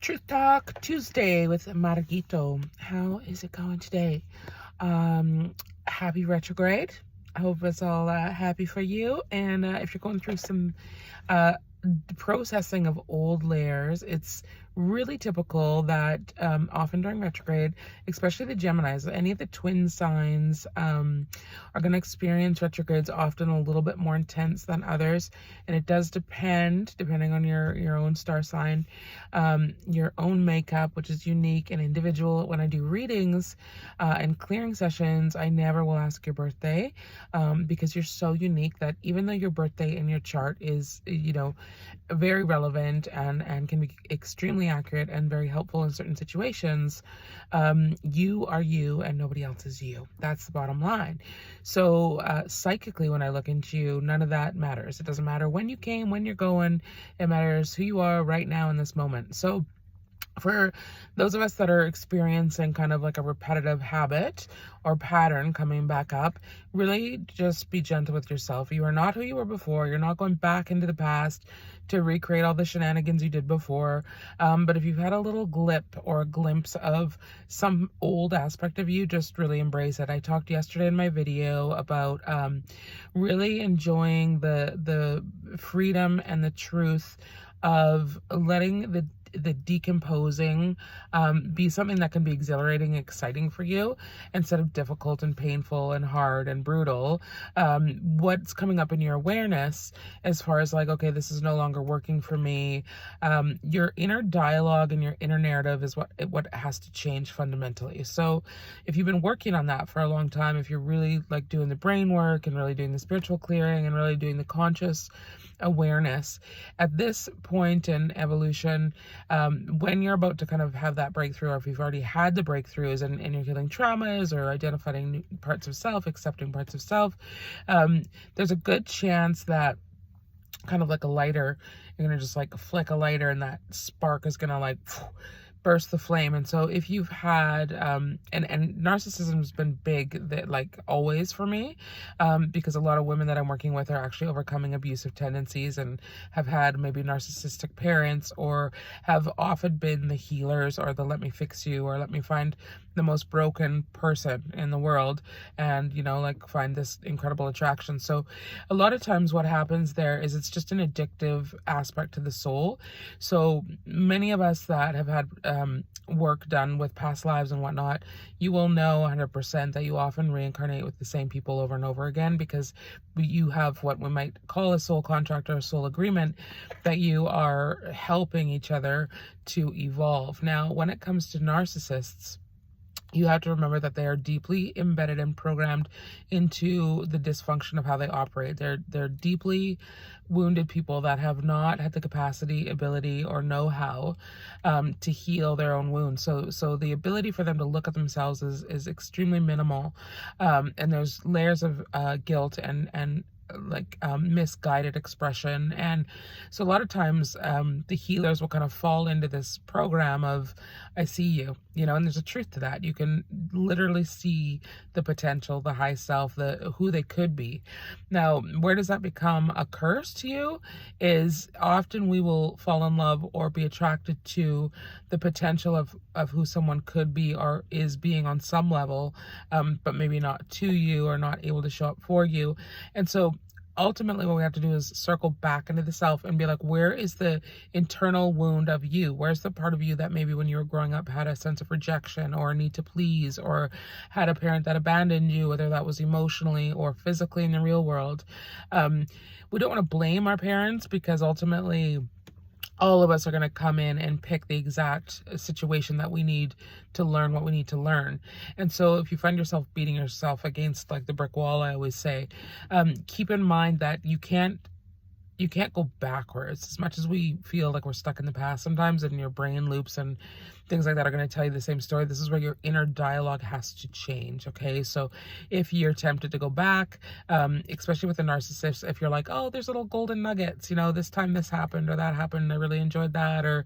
Truth Talk Tuesday with Margito. How is it going today? Happy retrograde. I hope it's all happy for you. And if you're going through some uh, processing of old layers, it's really typical that often during retrograde, especially the Geminis, any of the twin signs are going to experience retrogrades often a little bit more intense than others. And it does depending on your own star sign, your own makeup, which is unique and individual. When I do readings and clearing sessions, I never will ask your birthday because you're so unique that even though your birthday in your chart is, very relevant and can be extremely accurate and very helpful in certain situations, you are you and nobody else is you. That's the bottom line. So psychically, when I look into you, none of that matters. It doesn't matter when you came, when you're going. It matters who you are right now in this moment. So for those of us that are experiencing kind of like a repetitive habit or pattern coming back up, really just be gentle with yourself. You are not who you were before. You're not going back into the past to recreate all the shenanigans you did before. But if you've had a little glip or a glimpse of some old aspect of you, just really embrace it. I talked yesterday in my video about really enjoying the freedom and the truth of letting the decomposing be something that can be exhilarating and exciting for you instead of difficult and painful and hard and brutal. What's coming up in your awareness as far as like, okay, this is no longer working for me. Your inner dialogue and your inner narrative is what has to change fundamentally. So if you've been working on that for a long time, if you're really like doing the brain work and really doing the spiritual clearing and really doing the conscious awareness at this point in evolution, when you're about to kind of have that breakthrough, or if you've already had the breakthroughs and you're healing traumas or identifying new parts of self, accepting parts of self, there's a good chance that kind of like a lighter, you're going to just like flick a lighter and that spark is going to like burst the flame. And so if you've had and narcissism has been big, that like always for me, because a lot of women that I'm working with are actually overcoming abusive tendencies and have had maybe narcissistic parents, or have often been the healers or the let me fix you or let me find the most broken person in the world and like find this incredible attraction. So a lot of times what happens there is it's just an addictive aspect to the soul. So many of us that have had work done with past lives and whatnot, you will know 100% that you often reincarnate with the same people over and over again, because you have what we might call a soul contract or a soul agreement, that you are helping each other to evolve. Now, when it comes to narcissists, you have to remember that they are deeply embedded and programmed into the dysfunction of how they operate. They're deeply wounded people that have not had the capacity, ability, or know-how to heal their own wounds. So the ability for them to look at themselves is extremely minimal, and there's layers of guilt and like misguided expression. And so a lot of times the healers will kind of fall into this program of I see you, and there's a truth to that. You can literally see the potential, the high self, the who they could be. Now, where does that become a curse to you is often we will fall in love or be attracted to the potential of who someone could be or is being on some level, but maybe not to you or not able to show up for you. And so ultimately what we have to do is circle back into the self and be like, where is the internal wound of you? Where's the part of you that maybe when you were growing up had a sense of rejection or a need to please, or had a parent that abandoned you, whether that was emotionally or physically in the real world? We don't want to blame our parents, because ultimately all of us are going to come in and pick the exact situation that we need to learn what we need to learn. And so if you find yourself beating yourself against like the brick wall, I always say, keep in mind that you can't go backwards. As much as we feel like we're stuck in the past sometimes, and your brain loops and things like that are going to tell you the same story, this is where your inner dialogue has to change. Okay, so if you're tempted to go back, especially with a narcissist, if you're like, oh, there's little golden nuggets, this time this happened or that happened, I really enjoyed that, or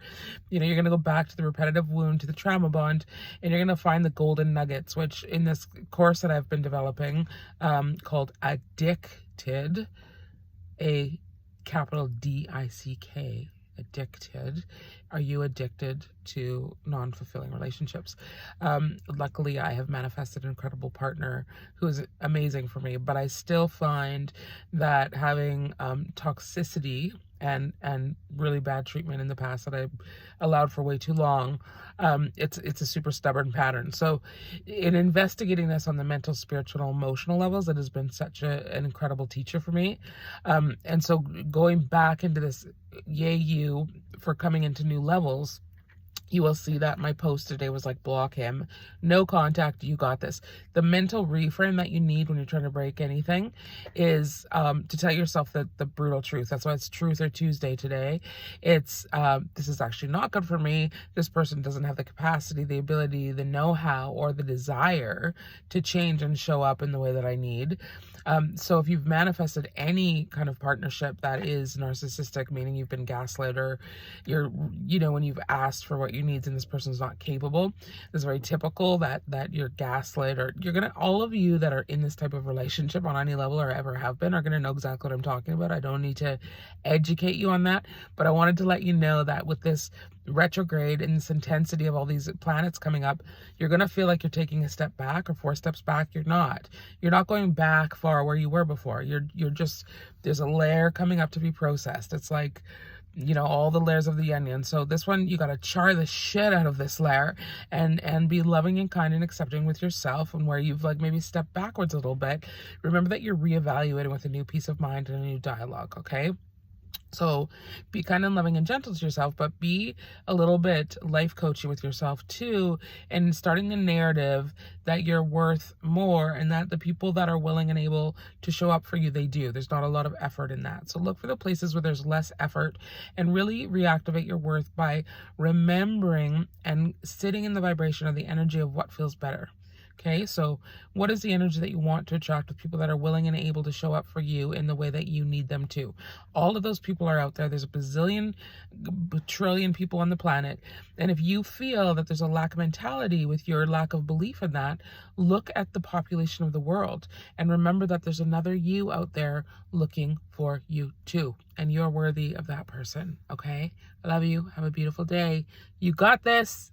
you're going to go back to the repetitive wound, to the trauma bond, and you're going to find the golden nuggets, which in this course that I've been developing called Addicted, a capital DICK, addicted? Are you addicted to non-fulfilling relationships? Luckily, I have manifested an incredible partner who is amazing for me, but I still find that having toxicity and really bad treatment in the past that I allowed for way too long, it's a super stubborn pattern. So in investigating this on the mental, spiritual, emotional levels, it has been such an incredible teacher for me. And so going back into this, yay you for coming into new levels, you will see that my post today was like, block him, no contact, you got this. The mental reframe that you need when you're trying to break anything is to tell yourself that the brutal truth. That's why it's Truth or Tuesday today. It's this is actually not good for me. This person doesn't have the capacity, the ability, the know-how, or the desire to change and show up in the way that I need. So if you've manifested any kind of partnership that is narcissistic, meaning you've been gaslit, or when you've asked for what you need and this person's not capable, it's very typical that you're gaslit, or all of you that are in this type of relationship on any level or ever have been are gonna know exactly what I'm talking about. I don't need to educate you on that, but I wanted to let you know that with this retrograde and this intensity of all these planets coming up, you're going to feel like you're taking a step back or 4 steps back. You're not going back far where you were before. You're just, there's a layer coming up to be processed. It's like, all the layers of the onion. So this one, you got to char the shit out of this layer and be loving and kind and accepting with yourself, and where you've like maybe stepped backwards a little bit, remember that you're reevaluating with a new peace of mind and a new dialogue. Okay. So be kind and loving and gentle to yourself, but be a little bit life coachy with yourself too, and starting the narrative that you're worth more, and that the people that are willing and able to show up for you, they do. There's not a lot of effort in that. So look for the places where there's less effort and really reactivate your worth by remembering and sitting in the vibration of the energy of what feels better. Okay, so what is the energy that you want to attract with people that are willing and able to show up for you in the way that you need them to? All of those people are out there. There's a trillion people on the planet. And if you feel that there's a lack of mentality with your lack of belief in that, look at the population of the world and remember that there's another you out there looking for you too. And you're worthy of that person. Okay, I love you. Have a beautiful day. You got this.